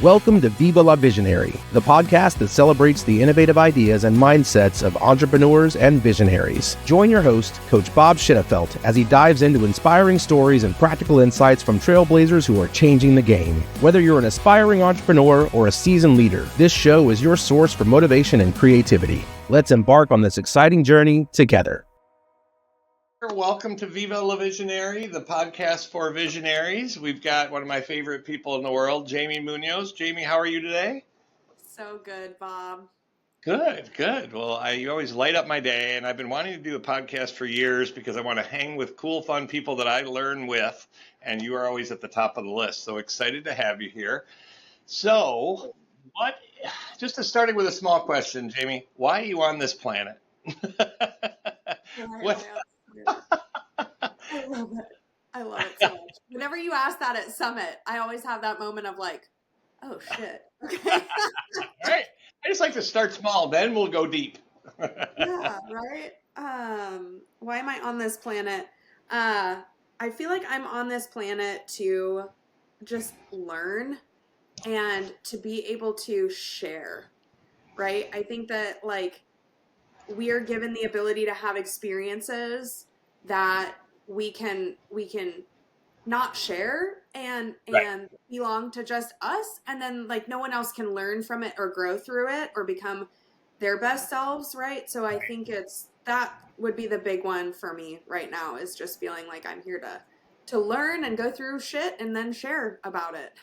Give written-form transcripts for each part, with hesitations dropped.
Welcome to Viva La Visionary, the podcast that celebrates the innovative ideas and mindsets of entrepreneurs and visionaries. Join your host, Coach Bob Schittefeld, as he dives into inspiring stories and practical insights from trailblazers who are changing the game. Whether you're an aspiring entrepreneur or a seasoned leader, this show is your source for motivation and creativity. Let's embark on this exciting journey together. Welcome to Viva La Visionary, the podcast for visionaries. We've got one of my favorite people in the world, Jamie Munoz. Jamie, how are you today? So good, Bob. Good. Well, you always light up my day, and I've been wanting to do a podcast for years because I want to hang with cool, fun people that I learn with, and you are always at the top of the list. So excited to have you here. So, just starting with a small question, Jamie, why are you on this planet? What? I love it so much. Whenever you ask that at Summit, I always have that moment of like, oh shit. Okay. All right. I just like to start small, then we'll go deep. Yeah, right. Why am I on this planet? I feel like I'm on this planet to just learn and to be able to share, right? I think that like we are given the ability to have experiences that we can not share and belong to just us, and then like no one else can learn from it or grow through it or become their best selves, right? So I think that would be the big one for me right now, is just feeling like I'm here to learn and go through shit and then share about it.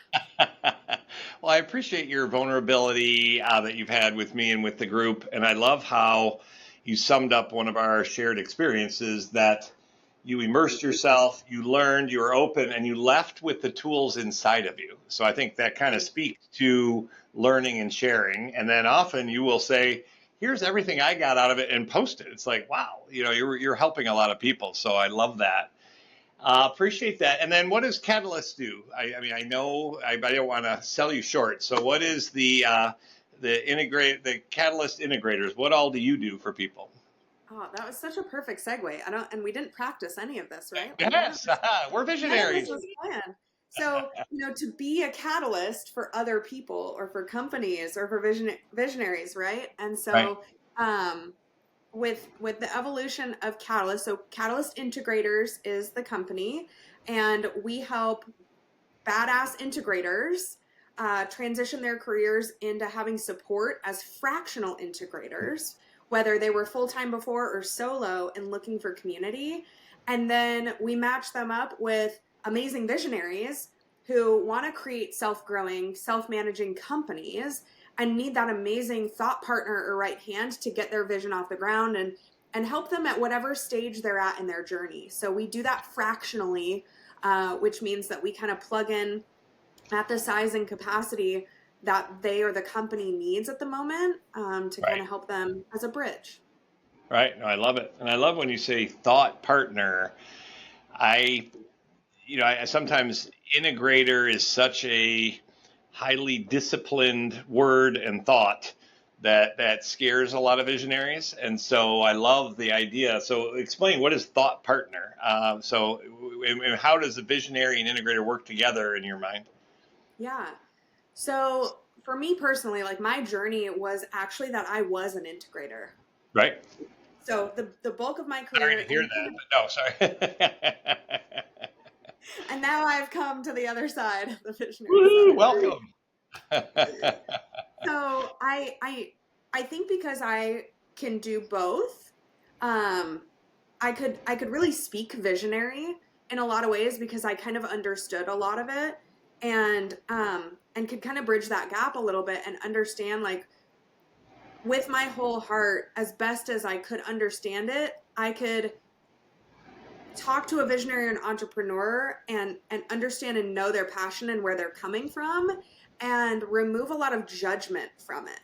Well, I appreciate your vulnerability that you've had with me and with the group, and I love how you summed up one of our shared experiences, that you immersed yourself, you learned, you were open, and you left with the tools inside of you. So I think that kind of speaks to learning and sharing. And then often you will say, here's everything I got out of it, and post it. It's like, wow, you're helping a lot of people. So I love that. Appreciate that. And then what does Catalyst do? I mean, I know I don't want to sell you short. So what is the Catalyst Integrators? What all do you do for people? Oh, that was such a perfect segue. And we didn't practice any of this, right? Yes, we're visionaries. This was planned. So, to be a catalyst for other people or for companies or for visionaries, right? And so, with the evolution of Catalyst, so Catalyst Integrators is the company, and we help badass integrators transition their careers into having support as fractional integrators, whether they were full-time before or solo and looking for community. And then we match them up with amazing visionaries who want to create self-growing, self-managing companies and need that amazing thought partner or right hand to get their vision off the ground and help them at whatever stage they're at in their journey. So we do that fractionally, which means that we kind of plug in at the size and capacity that they or the company needs at the moment to kind of help them as a bridge. Right. No, I love it. And I love when you say thought partner. I sometimes integrator is such a highly disciplined word and thought that scares a lot of visionaries. And so I love the idea. So explain, what is thought partner? So how does the visionary and integrator work together in your mind? Yeah. So for me personally, like my journey was actually that I was an integrator. Right. So the bulk of my career. Sorry to hear that, but no, sorry. And now I've come to the other side of the visionary. Woo, welcome. So I think because I can do both, I could really speak visionary in a lot of ways because I kind of understood a lot of it and could kind of bridge that gap a little bit and understand, like, with my whole heart, as best as I could understand it, I could talk to a visionary or an entrepreneur and understand and know their passion and where they're coming from and remove a lot of judgment from it,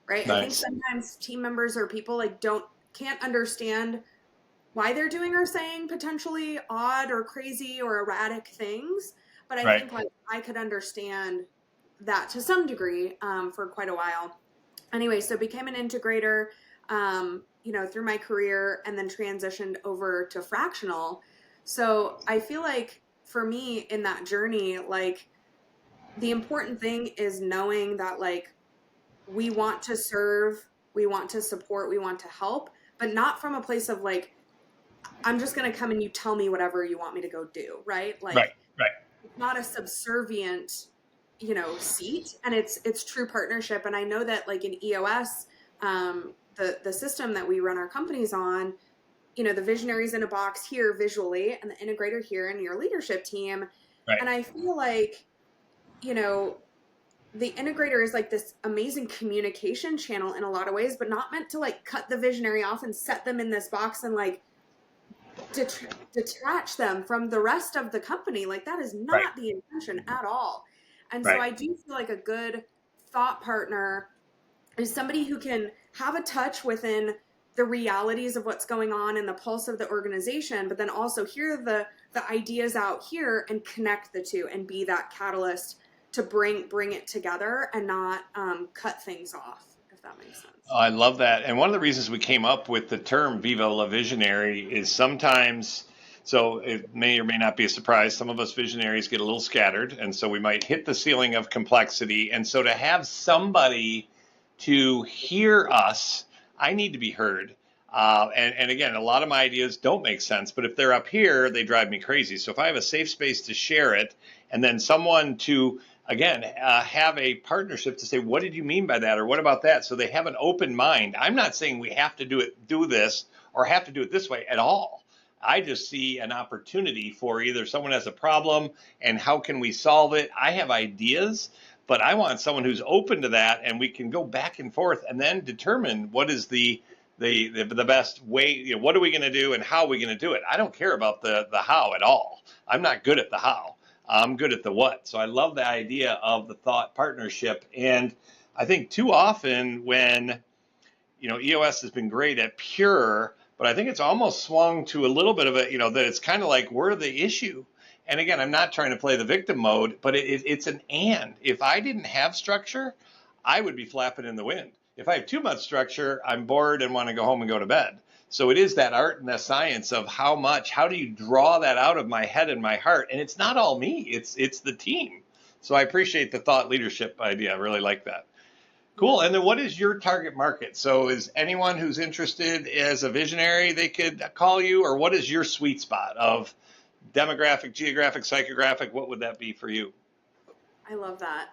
right? Nice. I think sometimes team members or people can't understand why they're doing or saying potentially odd or crazy or erratic things. But I think like I could understand that to some degree for quite a while. Anyway, so became an integrator, through my career, and then transitioned over to fractional. So I feel like for me in that journey, like the important thing is knowing that like we want to serve, we want to support, we want to help, but not from a place of like, I'm just going to come and you tell me whatever you want me to go do, right? Right, Like right. it's not a subservient, seat, and it's true partnership. And I know that like in EOS, the system that we run our companies on, the visionaries in a box here visually and the integrator here and your leadership team. Right. And I feel like, the integrator is like this amazing communication channel in a lot of ways, but not meant to like cut the visionary off and set them in this box and like detach them from the rest of the company. Like that is Right. not the intention at all. And so Right. I do feel like a good thought partner is somebody who can have a touch within the realities of what's going on in the pulse of the organization, but then also hear the ideas out here and connect the two and be that catalyst to bring it together and not cut things off, if that makes sense. I love that. And one of the reasons we came up with the term Viva La Visionary is sometimes, so it may or may not be a surprise, some of us visionaries get a little scattered. And so we might hit the ceiling of complexity. And so to have somebody to hear us, I need to be heard. And again, a lot of my ideas don't make sense, but if they're up here, they drive me crazy. So if I have a safe space to share it and then someone to again, have a partnership to say, what did you mean by that? Or what about that? So they have an open mind. I'm not saying we have to do this or have to do it this way at all. I just see an opportunity for either someone has a problem and how can we solve it? I have ideas, but I want someone who's open to that and we can go back and forth and then determine what is the best way, what are we going to do and how are we going to do it? I don't care about the how at all. I'm not good at the how. I'm good at the what. So I love the idea of the thought partnership. And I think too often when, EOS has been great at pure, but I think it's almost swung to a little bit of a, that it's kind of like we're the issue. And again, I'm not trying to play the victim mode, but it's an and. If I didn't have structure, I would be flapping in the wind. If I have too much structure, I'm bored and want to go home and go to bed. So it is that art and the science of how do you draw that out of my head and my heart? And it's not all me, it's the team. So I appreciate the thought leadership idea. I really like that. Cool. And then what is your target market? So is anyone who's interested as a visionary, they could call you, or what is your sweet spot of demographic, geographic, psychographic? What would that be for you? I love that.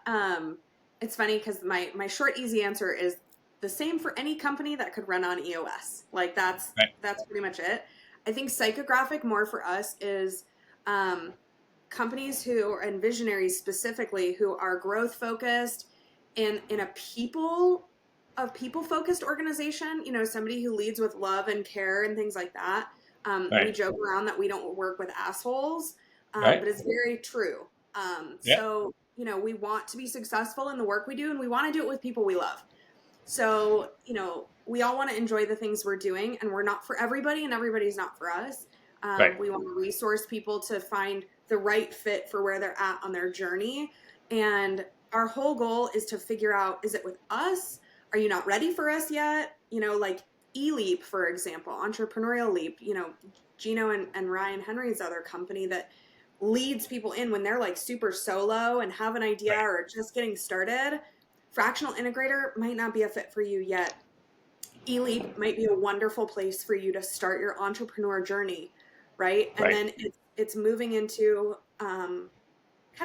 It's funny because my short, easy answer is the same for any company that could run on EOS. Like that's pretty much it. I think psychographic more for us is companies and visionaries specifically who are growth focused in a people focused organization. Somebody who leads with love and care and things like that. We joke around that we don't work with assholes, but it's very true. So we want to be successful in the work we do, and we want to do it with people we love. So, we all want to enjoy the things we're doing, and we're not for everybody and everybody's not for us. We want to resource people to find the right fit for where they're at on their journey. And our whole goal is to figure out, is it with us? Are you not ready for us yet? Like eLeap, for example, Entrepreneurial Leap, Gino and Ryan Henry's other company that leads people in when they're like super solo and have an idea or just getting started. Fractional Integrator might not be a fit for you yet. eLeap might be a wonderful place for you to start your entrepreneur journey, right? And then it's moving into kind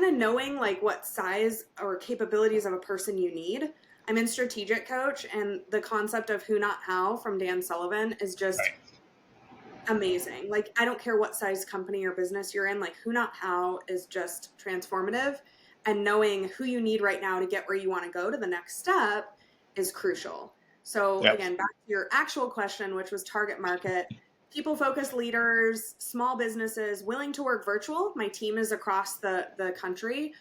of knowing like what size or capabilities of a person you need. I'm in Strategic Coach, and the concept of who, not how from Dan Sullivan is just amazing. Like, I don't care what size company or business you're in, like who, not how is just transformative. And knowing who you need right now to get where you want to go to the next step is crucial. So again, back to your actual question, which was target market, people-focused leaders, small businesses, willing to work virtual. My team is across the country.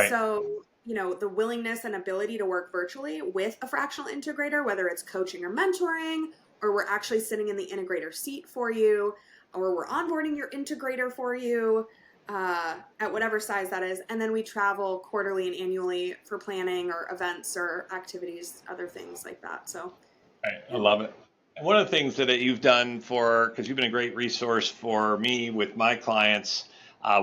So, the willingness and ability to work virtually with a fractional integrator, whether it's coaching or mentoring, or we're actually sitting in the integrator seat for you, or we're onboarding your integrator for you, at whatever size that is. And then we travel quarterly and annually for planning or events or activities, other things like that. So I love it. And one of the things that you've done because you've been a great resource for me with my clients,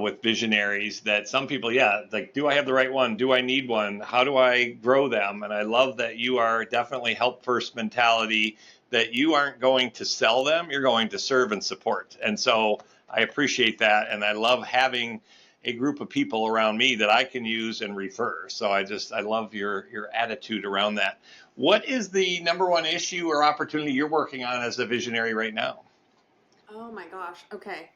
with visionaries that some people, like, do I have the right one? Do I need one? How do I grow them? And I love that you are definitely help first mentality, that you aren't going to sell them, you're going to serve and support. And so I appreciate that. And I love having a group of people around me that I can use and refer. So I love your attitude around that. What is the number one issue or opportunity you're working on as a visionary right now? Oh my gosh. Okay.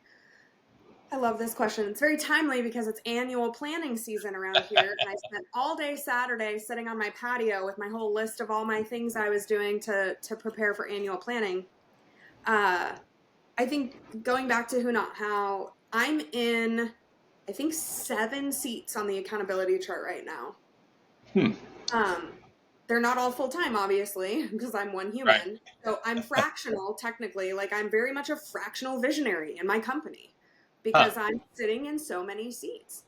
I love this question. It's very timely because it's annual planning season around here. And I spent all day Saturday sitting on my patio with my whole list of all my things I was doing to prepare for annual planning. I think going back to who, not how, I'm in, I think, 7 seats on the accountability chart right now. They're not all full-time, obviously, because I'm one human. Right. So I'm fractional, technically. Like, I'm very much a fractional visionary in my company because I'm sitting in so many seats.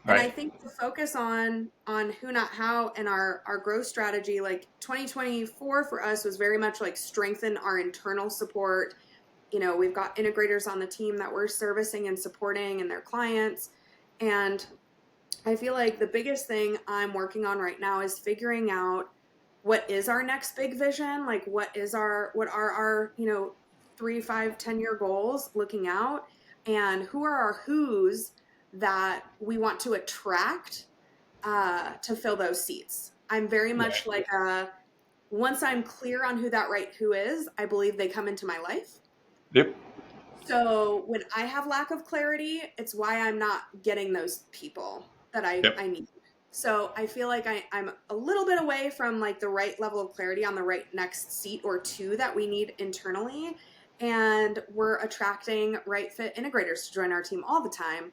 And I think the focus on who, not how, and our growth strategy, like 2024 for us was very much like strengthen our internal support. You know, we've got integrators on the team that we're servicing and supporting and their clients. And I feel like the biggest thing I'm working on right now is figuring out what is our next big vision? Like what are our, 3, 5, 10-year goals looking out, and who are our who's that we want to attract to fill those seats. I'm very much like once I'm clear on who that right who is, I believe they come into my life. Yep. So when I have lack of clarity, it's why I'm not getting those people that I need. So I feel like I'm a little bit away from like the right level of clarity on the right next seat or two that we need internally. And we're attracting right fit integrators to join our team all the time.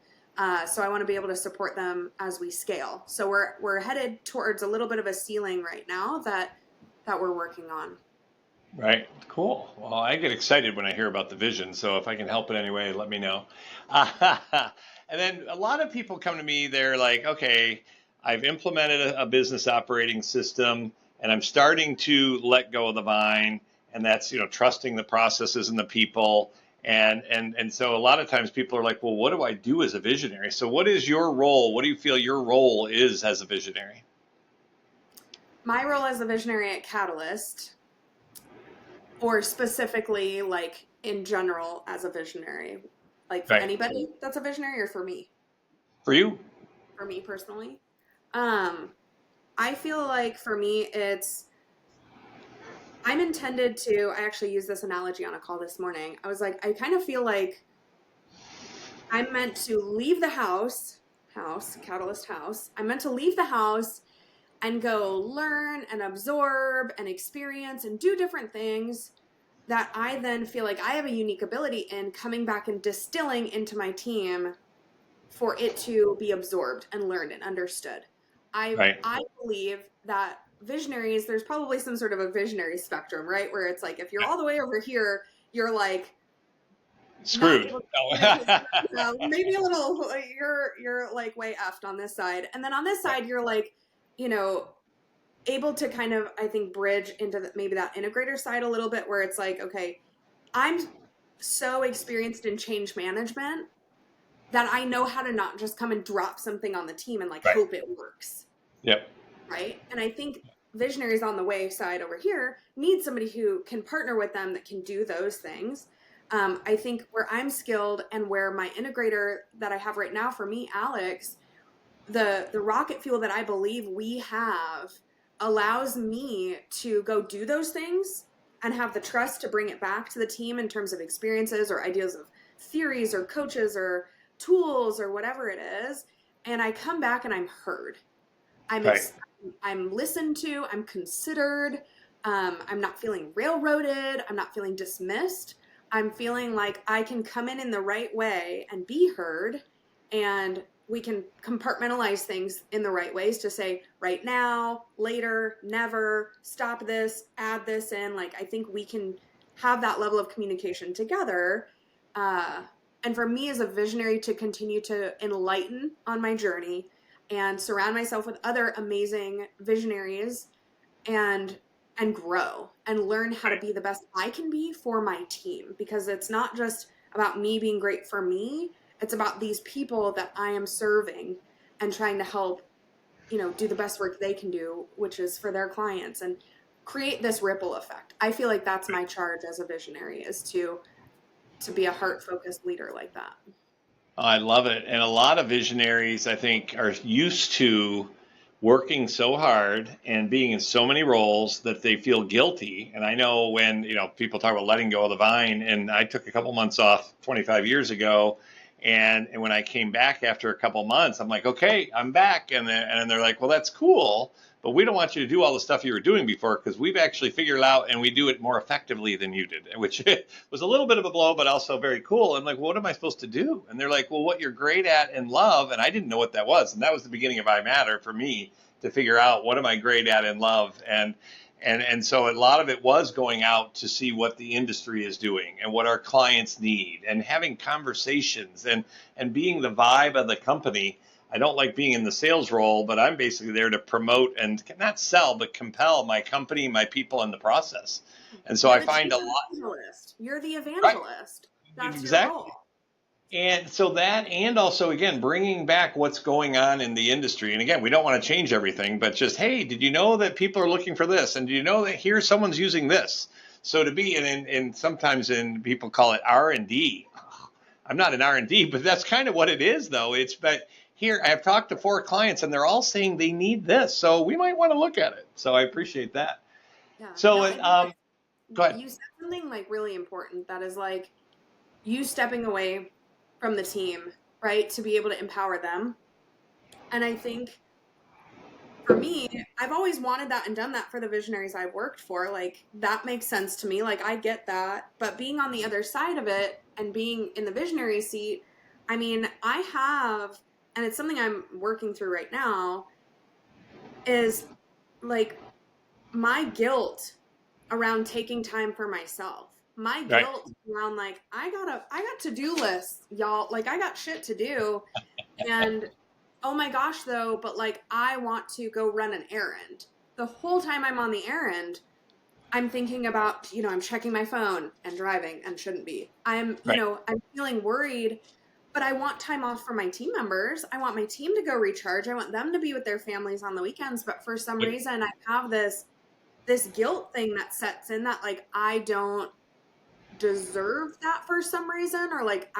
So I want to be able to support them as we scale. So we're headed towards a little bit of a ceiling right now that we're working on. Right. Cool. Well, I get excited when I hear about the vision. So if I can help in any way, let me know. And then a lot of people come to me, they're like, okay, I've implemented a business operating system and I'm starting to let go of the vine. And that's, trusting the processes and the people. And so a lot of times people are like, well, what do I do as a visionary? So what is your role? What do you feel your role is as a visionary? My role as a visionary at Catalyst, or specifically like in general as a visionary, like for anybody that's a visionary, or for me? For you. For me personally. I feel like for me, I'm intended to, I actually used this analogy on a call this morning. I was like, I kind of feel like I'm meant to leave the house, Catalyst house. I'm meant to leave the house and go learn and absorb and experience and do different things that I then feel like I have a unique ability in coming back and distilling into my team for it to be absorbed and learned and understood. I believe that visionaries, there's probably some sort of a visionary spectrum, right? Where it's like, if you're all the way over here, you're like screwed. Maybe a little, you're like way effed on this side. And then on this side, you're like, able to kind of, I think, bridge into maybe that integrator side a little bit, where it's like, okay, I'm so experienced in change management that I know how to not just come and drop something on the team and like hope it works. Yep. Right. And I think visionaries on the way side over here need somebody who can partner with them that can do those things. I think where I'm skilled and where my integrator that I have right now, for me, Alex, the rocket fuel that I believe we have allows me to go do those things and have the trust to bring it back to the team in terms of experiences or ideas of theories or coaches or tools or whatever it is. And I come back and I'm heard. I'm listened to. I'm considered. I'm not feeling railroaded. I'm not feeling dismissed. I'm feeling like I can come in the right way and be heard, and we can compartmentalize things in the right ways to say right now, later, never, stop this, add this in. Like, I think we can have that level of communication together. And for me as a visionary to continue to enlighten on my journey and surround myself with other amazing visionaries and grow and learn how to be the best I can be for my team, because it's not just about me being great for me. It's about these people that I am serving and trying to help, do the best work they can do, which is for their clients, and create this ripple effect. I feel like that's my charge as a visionary, is to be a heart-focused leader like that. I love it. And a lot of visionaries, I think, are used to working so hard and being in so many roles that they feel guilty. And I know when, people talk about letting go of the vine, and I took a couple months off 25 years ago. And when I came back after a couple months, I'm like, okay, I'm back. And they're like, well, that's cool, but we don't want you to do all the stuff you were doing before, because we've actually figured it out and we do it more effectively than you did, which was a little bit of a blow, but also very cool. I'm like, well, what am I supposed to do? And they're like, well, what you're great at and love. And I didn't know what that was. And that was the beginning of I Matter for me, to figure out what am I great at and love. And so a lot of it was going out to see what the industry is doing and what our clients need, and having conversations and being the vibe of the company. I don't like being in the sales role, but I'm basically there to promote and not sell, but compel my company, my people in the process. And so I find a lot. You're the evangelist. Right. That's exactly. Your role. And so that, and also, again, bringing back what's going on in the industry. And again, we don't want to change everything, but just, hey, did you know that people are looking for this? And do you know that here someone's using this? So to be in sometimes people call it R&D. I'm not an R&D, but that's kind of what it is, though. But here I've talked to 4 clients and they're all saying they need this. So we might want to look at it. So I appreciate that. Yeah. So go ahead. You said something like really important, that is like you stepping away from the team, right, to be able to empower them. And I think for me, I've always wanted that and done that for the visionaries I've worked for. Like, that makes sense to me. Like, I get that. But being on the other side of it and being in the visionary seat, I mean, I have, and it's something I'm working through right now, is like my guilt around taking time for myself. My guilt around, like, I got to-do lists, y'all. Like, I got shit to do. And oh my gosh, though, but like, I want to go run an errand. The whole time I'm on the errand, I'm thinking about, I'm checking my phone and driving and shouldn't be. I'm feeling worried, but I want time off for my team members. I want my team to go recharge. I want them to be with their families on the weekends. But for some reason, I have this guilt thing that sets in, that like, I don't deserve that for some reason, or like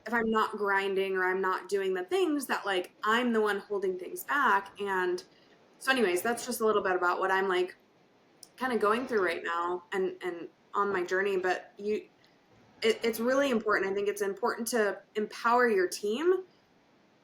if I'm not grinding or I'm not doing the things, that like I'm the one holding things back. And so anyways, that's just a little bit about what I'm like kind of going through right now and on my journey. But it's really important. I think it's important to empower your team,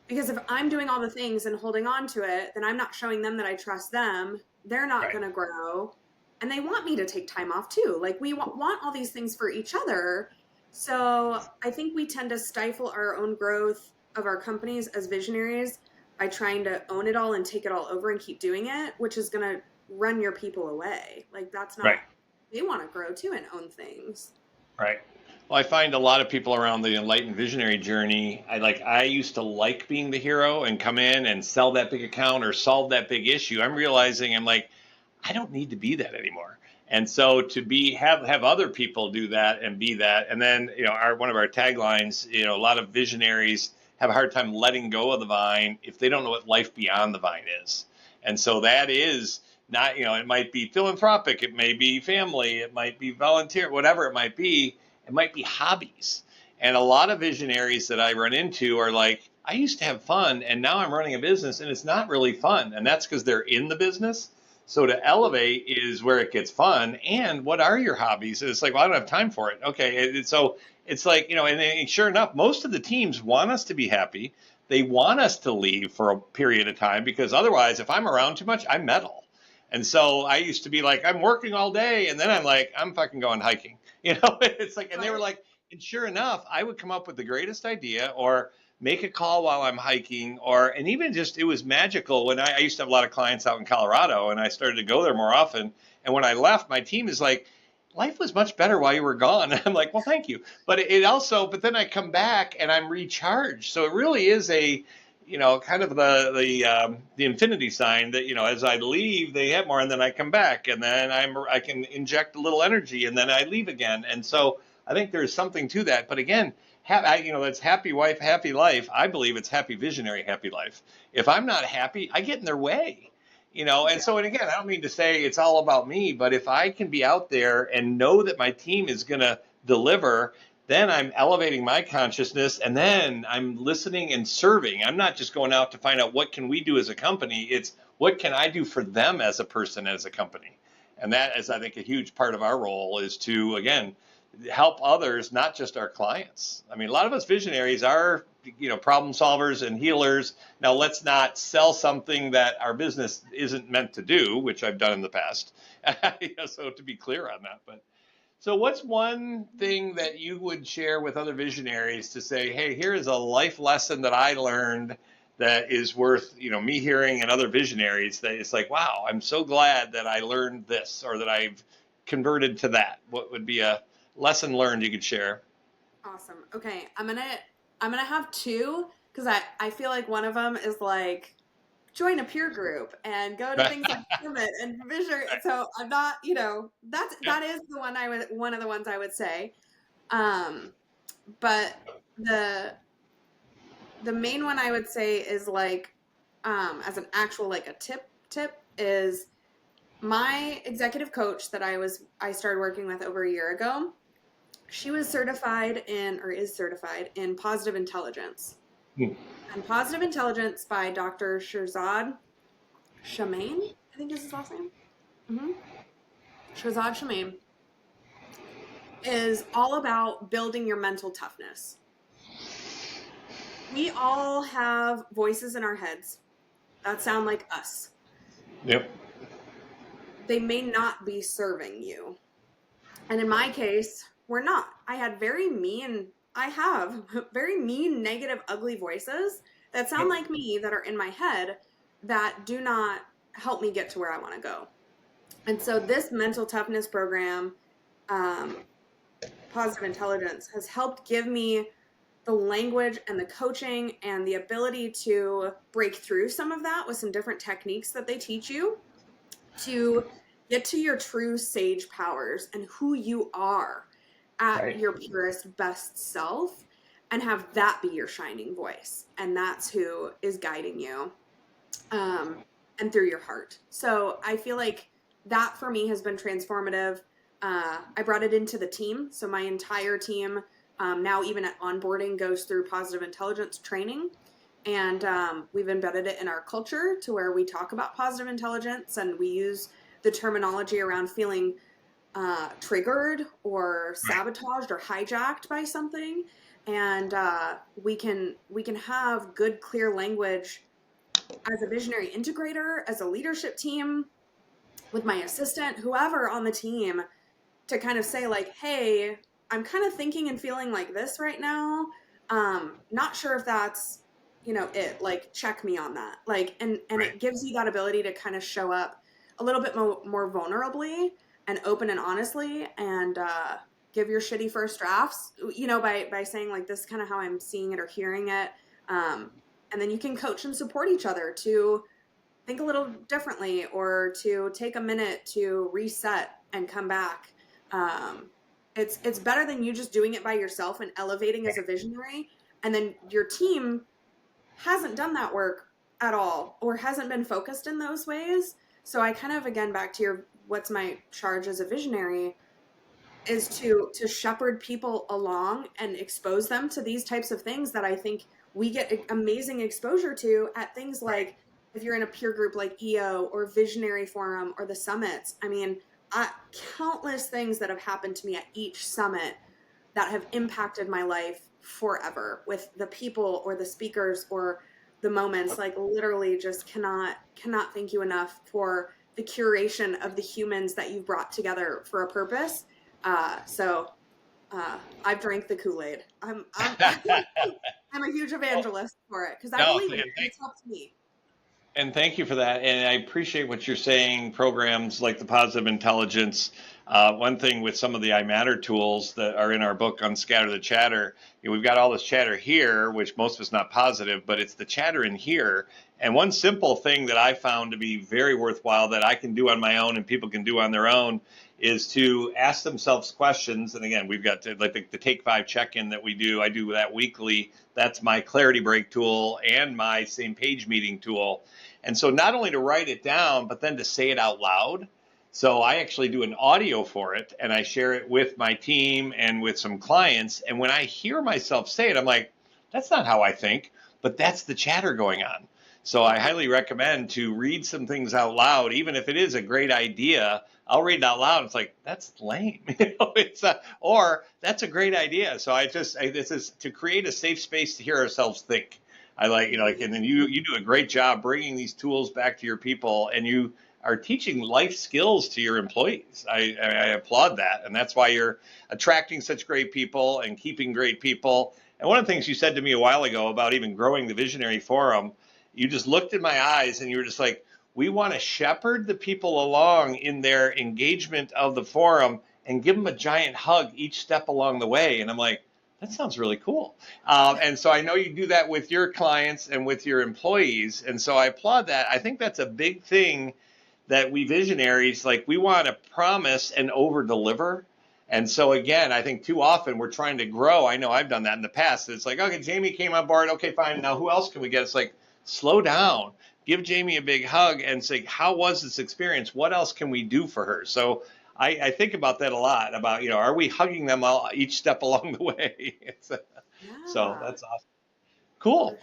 because if I'm doing all the things and holding on to it, then I'm not showing them that I trust them. They're not going to grow. And they want me to take time off too. Like, we want all these things for each other. So I think we tend to stifle our own growth of our companies as visionaries by trying to own it all and take it all over and keep doing it, which is going to run your people away. Like, that's not, they want to grow too and own things. Right. Well, I find a lot of people around the enlightened visionary journey, I used to like being the hero and come in and sell that big account or solve that big issue. I'm realizing I don't need to be that anymore. And so to have other people do that and be that. And then, one of our taglines, a lot of visionaries have a hard time letting go of the vine if they don't know what life beyond the vine is. And so that is not, it might be philanthropic, it may be family, it might be volunteer, whatever it might be hobbies. And a lot of visionaries that I run into are like, I used to have fun and now I'm running a business and it's not really fun. And that's because they're in the business. So to elevate is where it gets fun. And what are your hobbies? And it's like, well, I don't have time for it. Okay. So it's like, and sure enough, most of the teams want us to be happy. They want us to leave for a period of time, because otherwise, if I'm around too much, I meddle. And so I used to be like, I'm working all day. And then I'm like, I'm fucking going hiking. It's like, and they were like, and sure enough, I would come up with the greatest idea or make a call while I'm hiking, and even just, it was magical when I used to have a lot of clients out in Colorado and I started to go there more often. And when I left, my team is like, life was much better while you were gone. I'm like, well, thank you. But but then I come back and I'm recharged. So it really is a, kind of the infinity sign that, as I leave, they have more, and then I come back and then I can inject a little energy and then I leave again. And so I think there's something to that. But again, that's happy wife, happy life. I believe it's happy visionary, happy life. If I'm not happy, I get in their way. And again, I don't mean to say it's all about me, but if I can be out there and know that my team is going to deliver, then I'm elevating my consciousness, and then I'm listening and serving. I'm not just going out to find out what can we do as a company. It's what can I do for them as a person, as a company. And that is, I think, a huge part of our role is to, again, help others, not just our clients. I mean, a lot of us visionaries are, problem solvers and healers. Now, let's not sell something that our business isn't meant to do, which I've done in the past. So to be clear on that. But so what's one thing that you would share with other visionaries to say, hey, here is a life lesson that I learned that is worth, me hearing and other visionaries, that it's like, wow, I'm so glad that I learned this, or that I've converted to that. What would be a lesson learned you could share? Awesome. Okay. I'm going to have two, because I feel like one of them is like, join a peer group and go to things like Summit and Vision. So I'm not, that is one of the ones I would say. But the main one I would say is like, as an actual, like a tip is my executive coach that I started working with over a year ago. She was certified is certified in positive intelligence. And positive intelligence by Dr. Shirzad Chamine, I think is his last name. Shirzad Chamine is all about building your mental toughness. We all have voices in our heads that sound like us. Yep. They may not be serving you. And in my case, we're not. I have very mean, negative, ugly voices that sound like me, that are in my head, that do not help me get to where I want to go. And so this mental toughness program, Positive Intelligence, has helped give me the language and the coaching and the ability to break through some of that with some different techniques that they teach you to get to your true sage powers and who you are at your purest, best self, and have that be your shining voice. And that's who is guiding you, and through your heart. So I feel like that for me has been transformative. I brought it into the team. So my entire team, now even at onboarding, goes through positive intelligence training. And we've embedded it in our culture to where we talk about positive intelligence, and we use the terminology around feeling triggered or sabotaged or hijacked by something. And we can have good, clear language as a visionary integrator, as a leadership team, with my assistant, whoever on the team, to kind of say like, hey, I'm kind of thinking and feeling like this right now. Not sure if that's, it, like, check me on that. Like, and it gives you that ability to kind of show up a little bit more vulnerably and open and honestly, and give your shitty first drafts, by saying like, this is kind of how I'm seeing it or hearing it. And then you can coach and support each other to think a little differently, or to take a minute to reset and come back. It's better than you just doing it by yourself and elevating as a visionary, and then your team hasn't done that work at all, or hasn't been focused in those ways. So I kind of, again, back to what's my charge as a visionary, is to shepherd people along and expose them to these types of things that I think we get amazing exposure to at things like, if you're in a peer group like EO or Visionary Forum or the summits. I mean, countless things that have happened to me at each summit that have impacted my life forever, with the people or the speakers or the moments. Like, literally just cannot thank you enough for the curation of the humans that you've brought together for a purpose. I've drank the Kool-Aid. I'm a huge evangelist for it, because I believe it's helped me. And thank you for that. And I appreciate what you're saying. Programs like the Positive Intelligence One thing with some of the I Matter tools that are in our book Unscatter the Chatter, we've got all this chatter here, which most of it's not positive, but it's the chatter in here. And one simple thing that I found to be very worthwhile that I can do on my own and people can do on their own is to ask themselves questions. And again, we've got like the Take 5 check-in that we do. I do that weekly. That's my clarity break tool and my same page meeting tool. And so not only to write it down, but then to say it out loud. So I actually do an audio for it and I share it with my team and with some clients. And when I hear myself say it, I'm like, that's not how I think, but that's the chatter going on. So I highly recommend to read some things out loud, even if it is a great idea. I'll read it out loud. It's like, that's lame. Or that's a great idea. So this is to create a safe space to hear ourselves think. I and then you do a great job bringing these tools back to your people, and you are teaching life skills to your employees. I applaud that. And that's why you're attracting such great people and keeping great people. And one of the things you said to me a while ago about even growing the Visionary Forum, you just looked in my eyes and you were just like, we want to shepherd the people along in their engagement of the forum and give them a giant hug each step along the way. And I'm like, that sounds really cool. And so I know you do that with your clients and with your employees. And so I applaud that. I think that's a big thing that we visionaries, like, we want to promise and over deliver. And so again, I think too often we're trying to grow. I know I've done that in the past. It's like, okay, Jamie came on board. Okay, fine. Now who else can we get? It's like, slow down, give Jamie a big hug and say, how was this experience? What else can we do for her? So I think about that a lot, about, are we hugging them each step along the way? So that's awesome. Cool.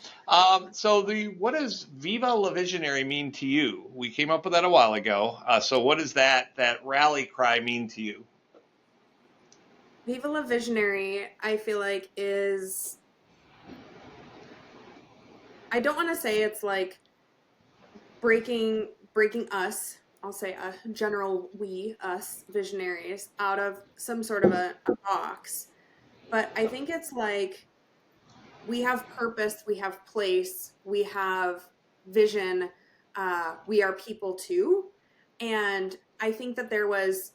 So what does Viva La Visionary mean to you? We came up with that a while ago. So what does that rally cry mean to you? Viva La Visionary, I feel like is, I don't want to say it's like breaking us, I'll say a general us visionaries out of some sort of a box. But I think it's like, we have purpose, we have place, we have vision, we are people too. And I think that there was,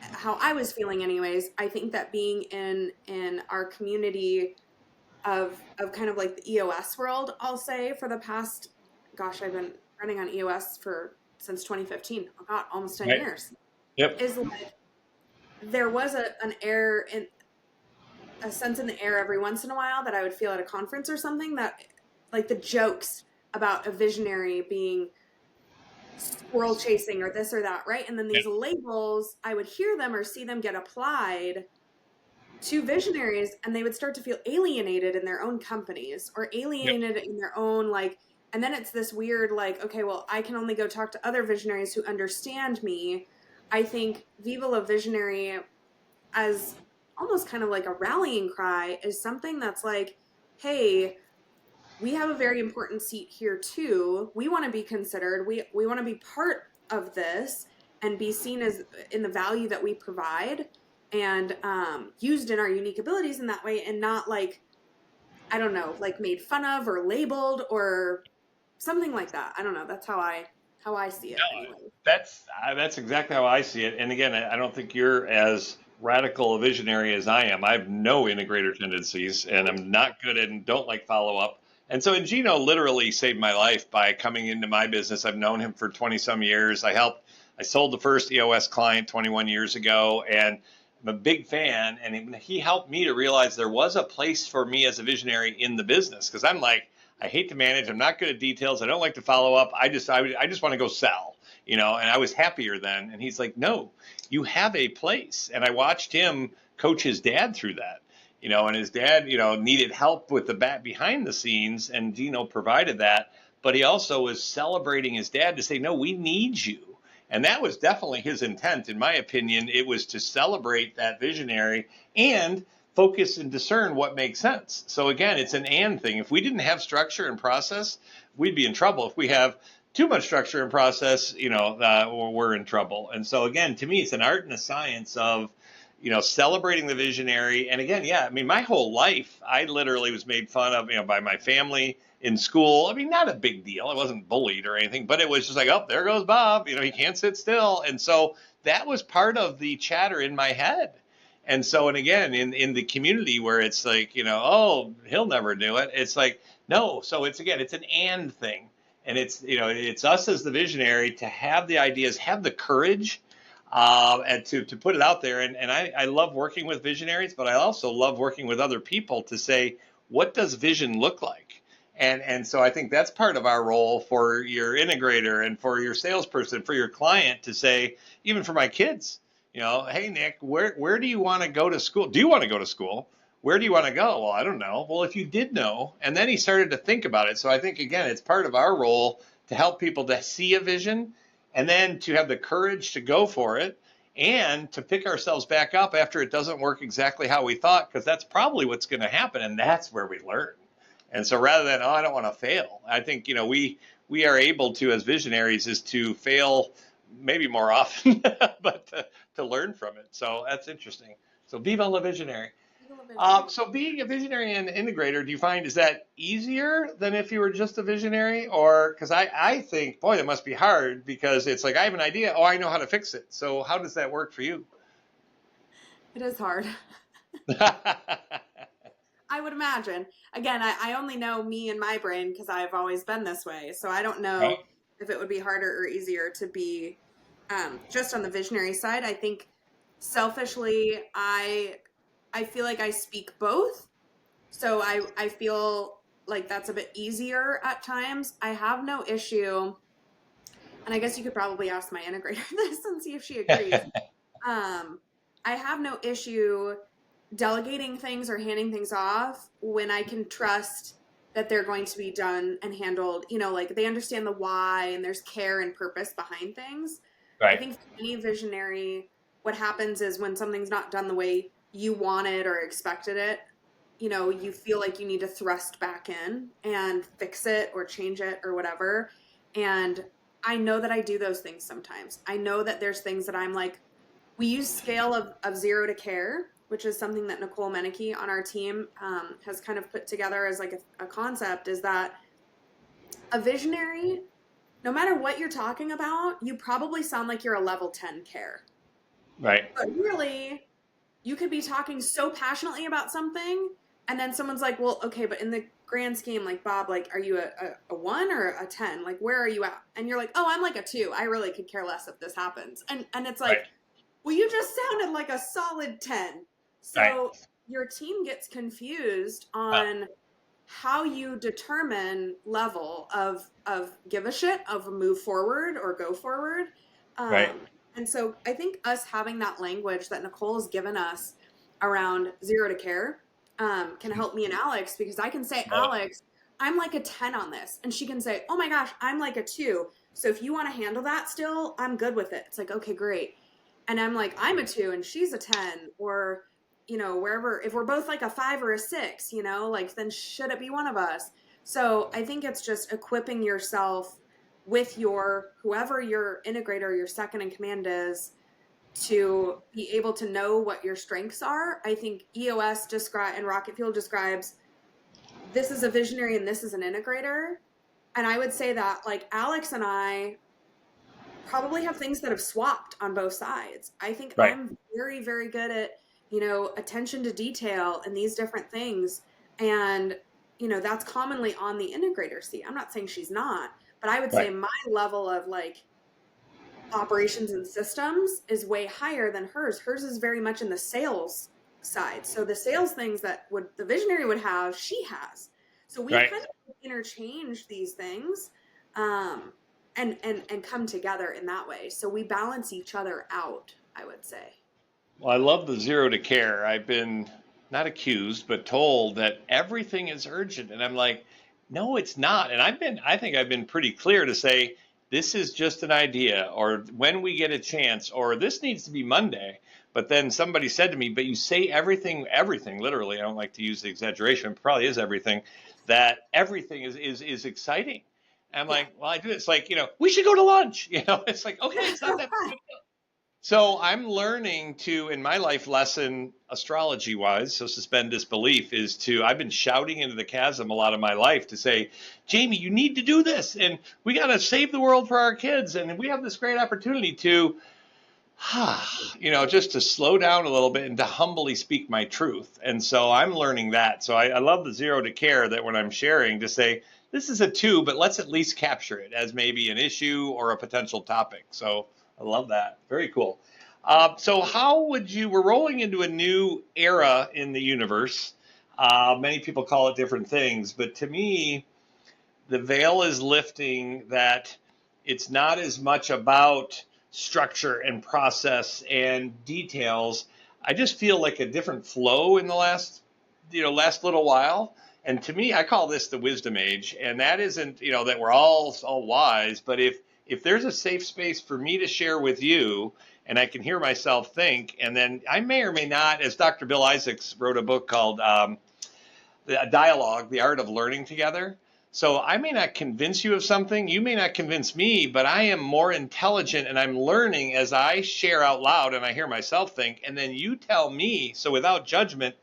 how I was feeling anyways, I think that being in our community of kind of like the EOS world, I'll say, for the past, gosh, I've been running on EOS since 2015. Oh God, almost 10 years. Yep. Is like, there was an air in, a sense in the air every once in a while that I would feel at a conference or something, that like the jokes about a visionary being squirrel chasing or this or that, right? And then these labels, I would hear them or see them get applied to visionaries, and they would start to feel alienated in their own companies or alienated in their own, like, and then it's this weird, like, okay, well, I can only go talk to other visionaries who understand me. I think Viva La Visionary, as almost kind of like a rallying cry, is something that's like, hey, we have a very important seat here too. We want to be considered. We want to be part of this and be seen as in the value that we provide, and used in our unique abilities in that way, and not like, I don't know, like made fun of or labeled or something like that. I don't know. That's how I see it. No, anyway. That's exactly how I see it. And again, I don't think you're as radical a visionary as I am. I have no integrator tendencies, and I'm not good at and don't like follow up. And so, Gino literally saved my life by coming into my business. I've known him for 20 some years. I sold the first EOS client 21 years ago, and I'm a big fan. And he helped me to realize there was a place for me as a visionary in the business. Cause I'm like, I hate to manage. I'm not good at details. I don't like to follow up. I just want to go sell, and I was happier then. And he's like, no, you have a place. And I watched him coach his dad through that, and his dad, needed help with the bat behind the scenes, and Gino provided that. But he also was celebrating his dad to say, no, we need you. And that was definitely his intent. In my opinion, it was to celebrate that visionary and focus and discern what makes sense. So again, it's an and thing. If we didn't have structure and process, we'd be in trouble. If we have too much structure and process, we're in trouble. And so again, to me, it's an art and a science of, celebrating the visionary. And again, yeah, I mean, my whole life, I literally was made fun of, by my family in school. I mean, not a big deal. I wasn't bullied or anything, but it was just like, oh, there goes Bob. He can't sit still. And so that was part of the chatter in my head. And so, and again, in the community where it's like, oh, he'll never do it. It's like, no. So it's an and thing. And it's us as the visionary to have the ideas, have the courage, and to put it out there. And I love working with visionaries, but I also love working with other people to say, what does vision look like? And so I think that's part of our role for your integrator and for your salesperson, for your client, to say, even for my kids, hey, Nick, where do you want to go to school? Do you want to go to school? Where do you want to go? Well, I don't know. Well, if you did know, and then he started to think about it. So I think, again, it's part of our role to help people to see a vision and then to have the courage to go for it and to pick ourselves back up after it doesn't work exactly how we thought, because that's probably what's going to happen. And that's where we learn. And so rather than, I don't want to fail, I think, we are able to, as visionaries, is to fail maybe more often, but to learn from it. So that's interesting. So Viva La Visionary. So being a visionary and integrator, do you find, is that easier than if you were just a visionary? Or, because I think, boy, that must be hard, because it's like, I have an idea. Oh, I know how to fix it. So how does that work for you? It is hard. I would imagine. Again, I only know me and my brain because I've always been this way. So I don't know Right. if it would be harder or easier to be just on the visionary side. I think selfishly, I feel like I speak both. So I feel like that's a bit easier at times. I have no issue, and I guess you could probably ask my integrator this and see if she agrees. I have no issue delegating things or handing things off when I can trust that they're going to be done and handled, like they understand the why and there's care and purpose behind things. Right. I think for any visionary, what happens is when something's not done the way you wanted or expected it, you feel like you need to thrust back in and fix it or change it or whatever. And I know that I do those things sometimes. I know that there's things that I'm like, we use scale of 0 to care, which is something that Nicole Meneke on our team has kind of put together as like a concept, is that a visionary, no matter what you're talking about, you probably sound like you're a level 10 care. Right. But really, you could be talking so passionately about something, and then someone's like, well, okay, but in the grand scheme, like, Bob, like, are you a 1 or a 10? Like, where are you at? And you're like, oh, I'm like a 2. I really could care less if this happens. And it's like, Right. well, you just sounded like a solid 10. So Right. your team gets confused on how you determine level of give a shit, of move forward or go forward. Right. And so I think us having that language that Nicole has given us around 0 to care can help me and Alex, because I can say, Alex, I'm like a 10 on this. And she can say, oh my gosh, I'm like a 2. So if you want to handle that still, I'm good with it. It's like, okay, great. And I'm like, I'm a 2 and she's a 10, or, wherever, if we're both like a 5 or a 6, like, then should it be one of us? So I think it's just equipping yourself with whoever your integrator, your second in command is, to be able to know what your strengths are. I think EOS and Rocket Fuel describes, this is a visionary and this is an integrator. And I would say that, like, Alex and I probably have things that have swapped on both sides. I think Right. I'm very, very good at, attention to detail and these different things. And, that's commonly on the integrator seat. I'm not saying she's not, but I would say my level of like operations and systems is way higher than hers. Hers is very much in the sales side. So the sales things that the visionary would have, she has. So we kind of interchange these things and come together in that way. So we balance each other out, I would say. Well, I love the 0 to care. I've been not accused, but told that everything is urgent. And I'm like, no, it's not. And I think I've been pretty clear to say, this is just an idea, or when we get a chance, or this needs to be Monday. But then somebody said to me, but you say everything, literally, I don't like to use the exaggeration, it probably is everything, that everything is exciting. And I'm like, well, I do. It's like, we should go to lunch. It's like, okay, it's not that big a deal. So I'm learning to, in my life lesson, astrology wise, so suspend disbelief, I've been shouting into the chasm a lot of my life to say, Jamie, you need to do this. And we got to save the world for our kids. And we have this great opportunity to, just to slow down a little bit and to humbly speak my truth. And so I'm learning that. So I love the zero to care, that when I'm sharing, to say, this is a 2, but let's at least capture it as maybe an issue or a potential topic. So I love that. Very cool. So how would we're rolling into a new era in the universe. Many people call it different things, but to me, the veil is lifting, that it's not as much about structure and process and details. I just feel like a different flow in the last little while. And to me, I call this the wisdom age. And that isn't, that we're all wise, but if there's a safe space for me to share with you, and I can hear myself think, and then I may or may not, as Dr. Bill Isaacs wrote a book called Dialogue, The Art of Learning Together. So I may not convince you of something, you may not convince me, but I am more intelligent and I'm learning as I share out loud and I hear myself think, and then you tell me, so without judgment.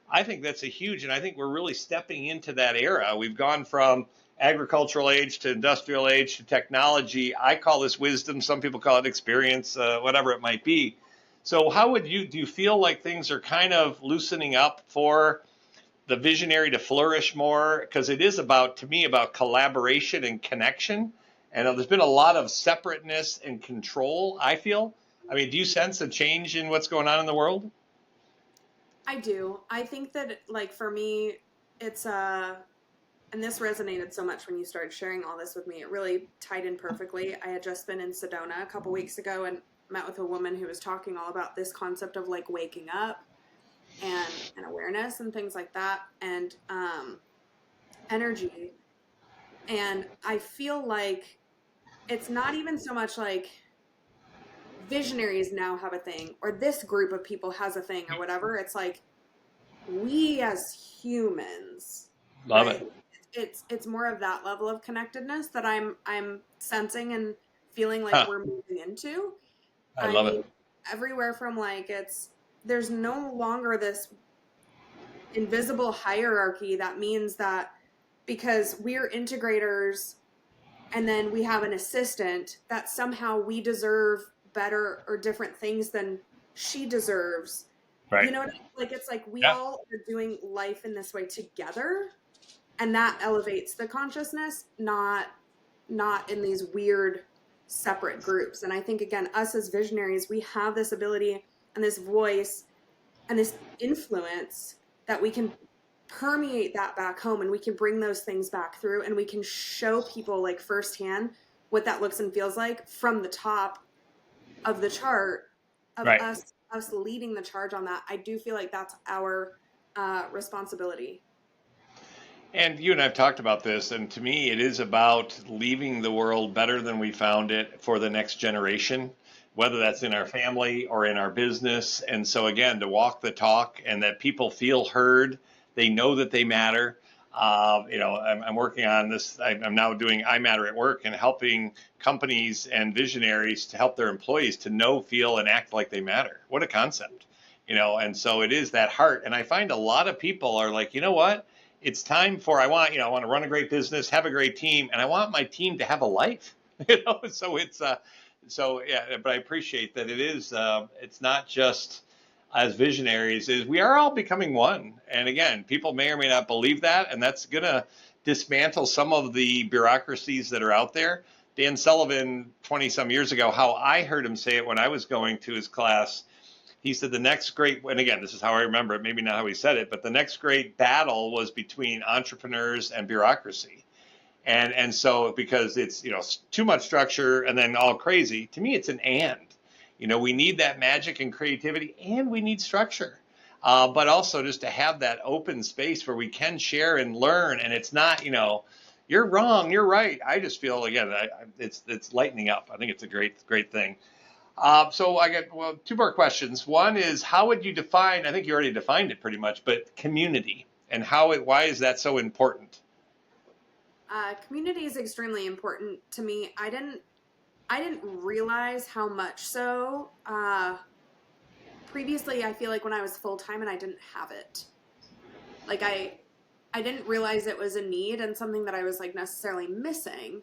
I think that's a huge, and I think we're really stepping into that era. We've gone from agricultural age to industrial age to technology. I call this wisdom. Some people call it experience, whatever it might be. So do you feel like things are kind of loosening up for the visionary to flourish more? Because it is to me, about collaboration and connection. And there's been a lot of separateness and control, I feel. I mean, do you sense a change in what's going on in the world? I do. I think that, like, for me, it's and this resonated so much when you started sharing all this with me. It really tied in perfectly. I had just been in Sedona a couple weeks ago and met with a woman who was talking all about this concept of like waking up and awareness and things like that, and energy. And I feel like it's not even so much like visionaries now have a thing, or this group of people has a thing, or whatever. It's like we as humans, Love right? it. It's more of that level of connectedness that I'm sensing and feeling like Huh. we're moving into. I I love mean, it. everywhere from there's no longer this invisible hierarchy that means that because we're integrators and then we have an assistant, that somehow we deserve better or different things than she deserves. You Right. know what I mean? Like, it's like we Yeah. all are doing life in this way together, and that elevates the consciousness, not in these weird separate groups. And I think, again, us as visionaries, we have this ability and this voice and this influence that we can permeate that back home, and we can bring those things back through, and we can show people like firsthand what that looks and feels like from the top of the chart of Right. us leading the charge on that. I do feel like that's our responsibility. And you and I've talked about this, and to me, it is about leaving the world better than we found it for the next generation, whether that's in our family or in our business. And so, again, to walk the talk and that people feel heard, they know that they matter. I'm working on this. I'm now doing I Matter at Work and helping companies and visionaries to help their employees to know, feel, and act like they matter. What a concept, and so it is that heart. And I find a lot of people are like, you know what? It's time for, I want to run a great business, have a great team, and I want my team to have a life. So so yeah, but I appreciate that it's not just as visionaries, is we are all becoming one. And again, people may or may not believe that, and that's going to dismantle some of the bureaucracies that are out there. Dan Sullivan, 20 some years ago, how I heard him say it when I was going to his class, he said the next great, and again, this is how I remember it, maybe not how he said it, but the next great battle was between entrepreneurs and bureaucracy. And so because it's, too much structure and then all crazy, to me, it's an and. We need that magic and creativity, and we need structure. But also just to have that open space where we can share and learn, and it's not, you're wrong, you're right. I just feel, again, it's lightening up. I think it's a great thing. So I got, 2 more questions. One is, how would you define, I think you already defined it pretty much, but community, and why is that so important? Community is extremely important to me. I didn't realize how much so. Previously, I feel like when I was full-time and I didn't have it, like I didn't realize it was a need and something that I was like necessarily missing.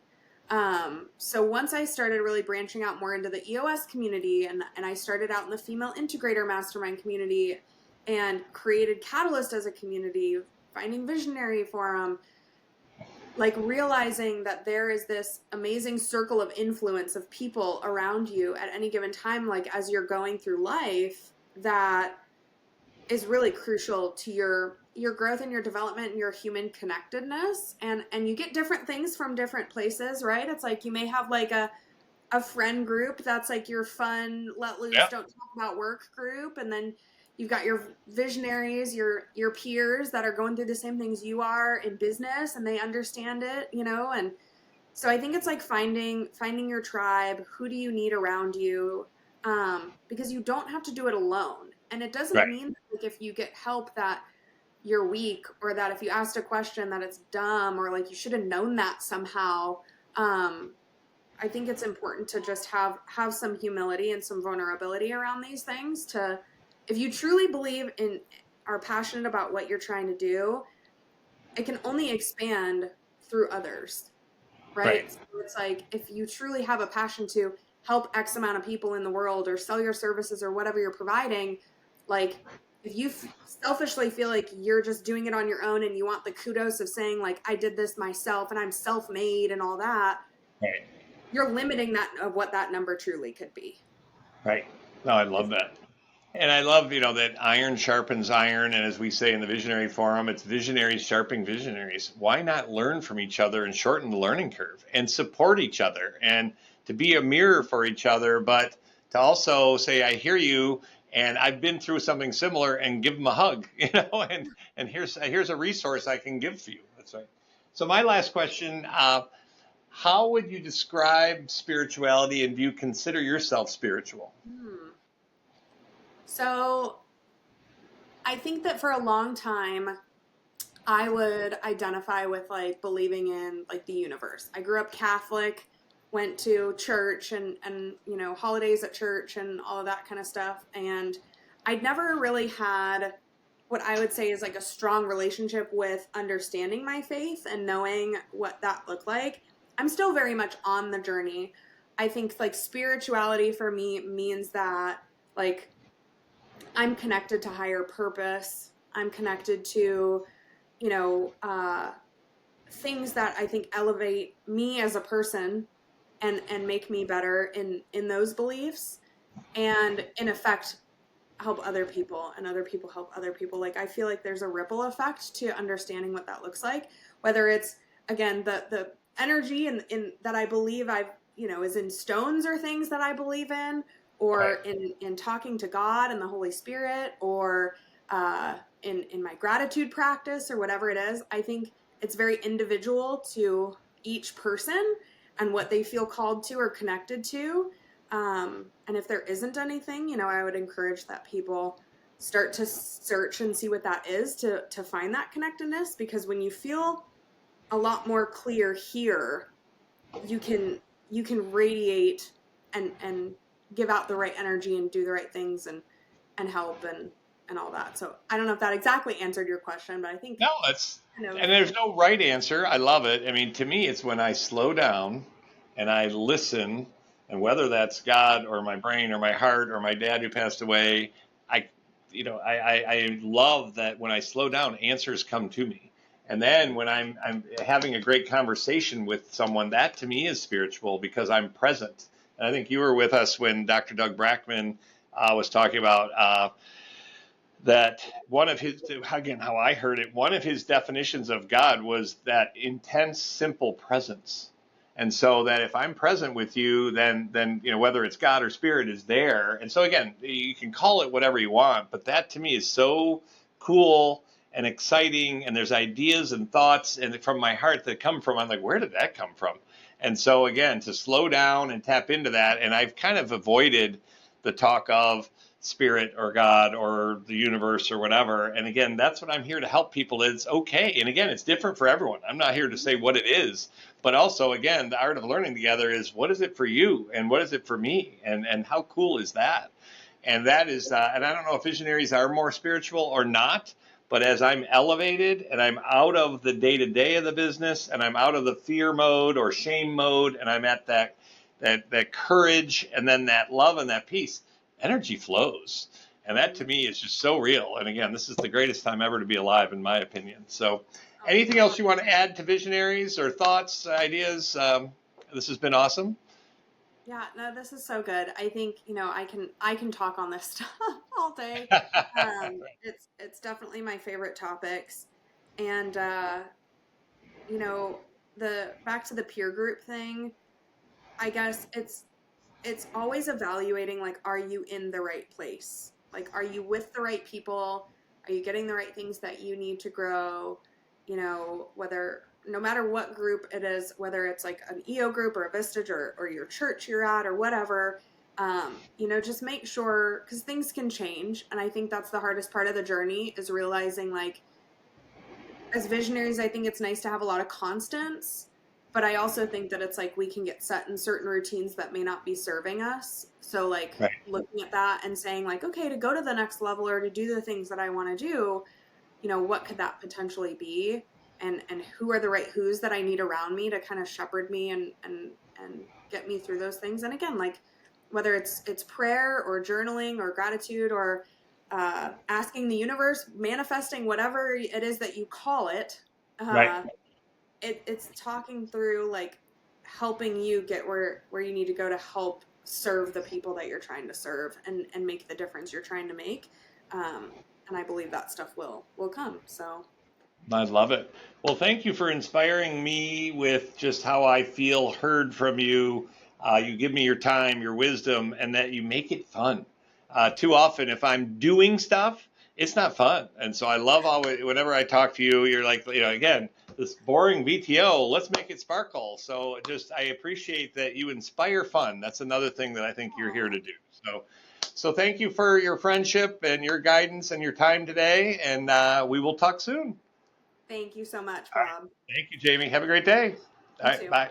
So once I started really branching out more into the EOS community, and I started out in the female integrator mastermind community and created Catalyst as a community, finding Visionary Forum, like realizing that there is this amazing circle of influence of people around you at any given time, like as you're going through life, that is really crucial to your growth and your development and your human connectedness. And you get different things from different places, right? It's like you may have like a friend group that's like your fun, let loose, Yep. don't talk about work group, and then you've got your visionaries, your peers that are going through the same things you are in business, and they understand it, you know. And so I think it's like finding your tribe. Who do you need around you? Because you don't have to do it alone. And it doesn't Right. mean that, like, if you get help that you're weak, or that if you asked a question that it's dumb, or like you should have known that somehow. I think it's important to just have some humility and some vulnerability around these things. To, if you truly believe in, are passionate about what you're trying to do, it can only expand through others, right? So it's like, if you truly have a passion to help X amount of people in the world, or sell your services or whatever you're providing, like if you selfishly feel like you're just doing it on your own and you want the kudos of saying like, I did this myself and I'm self-made and all that, Right. you're limiting that of what that number truly could be. Right. No, I love that. And I love, that iron sharpens iron. And as we say in the Visionary Forum, it's visionaries sharpening visionaries. Why not learn from each other and shorten the learning curve and support each other, and to be a mirror for each other, but to also say, I hear you and I've been through something similar, and give them a hug, and here's a resource I can give for you. That's right. So my last question, how would you describe spirituality, and do you consider yourself spiritual? So I think that for a long time, I would identify with like believing in like the universe. I grew up Catholic, went to church and holidays at church and all of that kind of stuff. And I'd never really had what I would say is like a strong relationship with understanding my faith and knowing what that looked like. I'm still very much on the journey. I think like spirituality for me means that like I'm connected to higher purpose. I'm connected to, things that I think elevate me as a person and make me better in those beliefs, and in effect help other people, and other people help other people. Like I feel like there's a ripple effect to understanding what that looks like, whether it's again the energy in that I believe I've is in stones, or things that I believe in, or in talking to God and the Holy Spirit, or in my gratitude practice, or whatever it is. I think it's very individual to each person and what they feel called to or connected to. And if there isn't anything, I would encourage that people start to search and see what that is, to find that connectedness. Because when you feel a lot more clear here, you can radiate and give out the right energy and do the right things and help and all that. So I don't know if that exactly answered your question, but I think No, and there's no right answer. I love it. I mean, to me, it's when I slow down and I listen, and whether that's God or my brain or my heart or my dad who passed away, I love that when I slow down, answers come to me. And then when I'm having a great conversation with someone, that to me is spiritual, because I'm present. And I think you were with us when Dr. Doug Brackman was talking about that one of his, again, how I heard it, one of his definitions of God was that intense, simple presence. And so that if I'm present with you, then whether it's God or spirit is there. And so again, you can call it whatever you want, but that to me is so cool and exciting. And there's ideas and thoughts and from my heart that come from, I'm like, where did that come from? And so again, to slow down and tap into that. And I've kind of avoided the talk of spirit or God or the universe or whatever. And again, that's what I'm here to help people. It's okay. And again, it's different for everyone. I'm not here to say what it is, but also, again, the art of learning together is what is it for you and what is it for me? And how cool is that? And that is, and I don't know if visionaries are more spiritual or not, but as I'm elevated and I'm out of the day-to-day of the business and I'm out of the fear mode or shame mode and I'm at that courage and then that love and that peace, energy flows. And that to me is just so real. And again, this is the greatest time ever to be alive, in my opinion. So anything else you want to add to visionaries or thoughts, ideas? This has been awesome. Yeah, no, this is so good. I think, I can talk on this stuff all day. It's definitely my favorite topics. And, the back to the peer group thing, I guess it's always evaluating, like, are you in the right place? Like, are you with the right people? Are you getting the right things that you need to grow? No matter what group it is, whether it's like an EO group or a Vistage or your church you're at or whatever, just make sure, because things can change. And I think that's the hardest part of the journey, is realizing, like, as visionaries, I think it's nice to have a lot of constants, but I also think that it's like we can get set in certain routines that may not be serving us. So, like, right. Looking at that and saying, like, okay, to go to the next level or to do the things that I want to do, what could that potentially be? And who are the right who's that I need around me to kind of shepherd me and get me through those things. And again, like, whether it's prayer or journaling or gratitude or asking the universe, manifesting, whatever it is that you call it, right. It's talking through, like, helping you get where you need to go to help serve the people that you're trying to serve and make the difference you're trying to make. And I believe that stuff will come. So I love it. Well, thank you for inspiring me with just how I feel heard from you. You give me your time, your wisdom, and that you make it fun. Too often, if I'm doing stuff, it's not fun. And so I love whenever I talk to you, you're like, again, this boring VTO, let's make it sparkle. So I appreciate that you inspire fun. That's another thing that I think you're here to do. So thank you for your friendship and your guidance and your time today. And we will talk soon. Thank you so much, Bob. Right. Thank you, Jamie. Have a great day. All right, bye.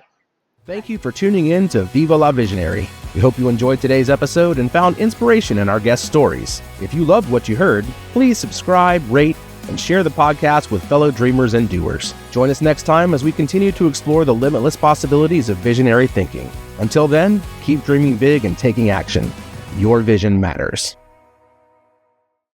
Thank you for tuning in to Viva La Visionary. We hope you enjoyed today's episode and found inspiration in our guest stories. If you loved what you heard, please subscribe, rate, and share the podcast with fellow dreamers and doers. Join us next time as we continue to explore the limitless possibilities of visionary thinking. Until then, keep dreaming big and taking action. Your vision matters.